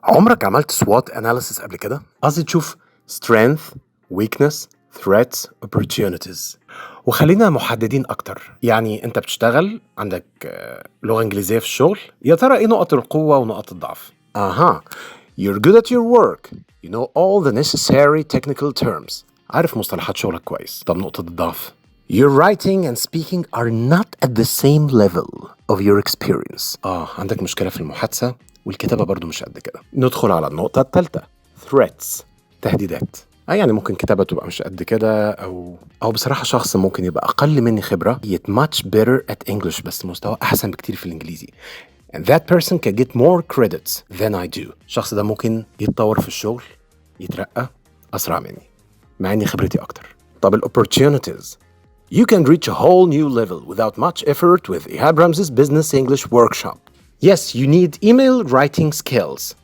عمرك عملت SWOT Analysis قبل كده؟ قصدي تشوف strength, weakness, threats, opportunities. وخلينا محددين أكتر. يعني أنت بتشتغل عندك لغة إنجليزية في الشغل، يا ترى إيه نقط القوة ونقط الضعف؟ You're good at your work. You know all the necessary technical terms. عارف مصطلحات شغلك كويس. طب نقطة الضعف؟ Your writing and speaking are not at the same level of your experience. عندك مشكلة في المحادثة والكتابة برضو مش قد كده. ندخل على النقطة الثالثة. Threats. تهديدات. يعني ممكن كتابة تبقى مش قد كده أو بصراحة شخص ممكن يبقى أقل مني خبرة yet much better at English بس مستوى أحسن بكتير في الإنجليزي. And that person can get more credits than I do. الشخص ده ممكن يتطور في الشغل يترقى أسرع مني مع إني خبرتي أكتر. طب ال opportunities. You can reach a whole new level without much effort with Ehab Ramzi's Business English Workshop. Yes, you need email writing skills.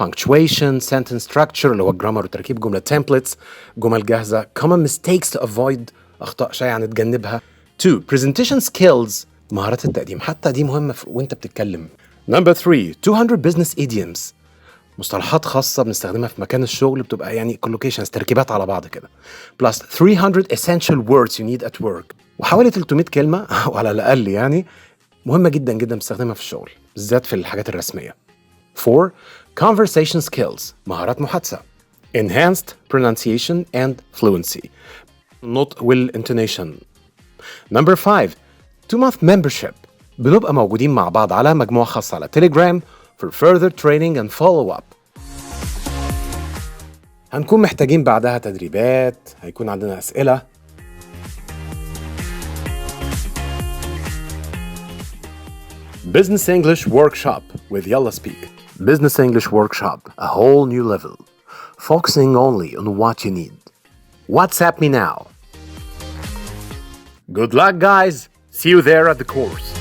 Punctuation, sentence structure اللي هو الجرامر وتركيب جملة templates، جمل جاهزة، common mistakes to avoid أخطاء شائعة نتجنبها. 2. Presentation skills مهارات التقديم، حتى دي مهمة وانت بتتكلم. Number 3. 200 business idioms مصطلحات خاصة بنستخدمها في مكان الشغل بتبقى يعني collocations تركيبات على بعض كده. Plus 300 essential words you need at work وحوالي 300 كلمة أو على الأقل يعني مهمة جدا جدا بنستخدمها في الشغل بالذات في الحاجات الرسمية. 4. Conversation skills مهارات محادثة. Enhanced pronunciation and fluency نطق والintonation. Number 5. 2-month membership بنبقى موجودين مع بعض على مجموعة خاصة على تيليجرام for further training and follow-up. هنكون محتاجين بعدها تدريبات، هيكون عندنا أسئلة. Business English Workshop with Yalla Speak. Business English Workshop, a whole new level. Focusing only on what you need. WhatsApp me now. Good luck, guys. See you there at the course.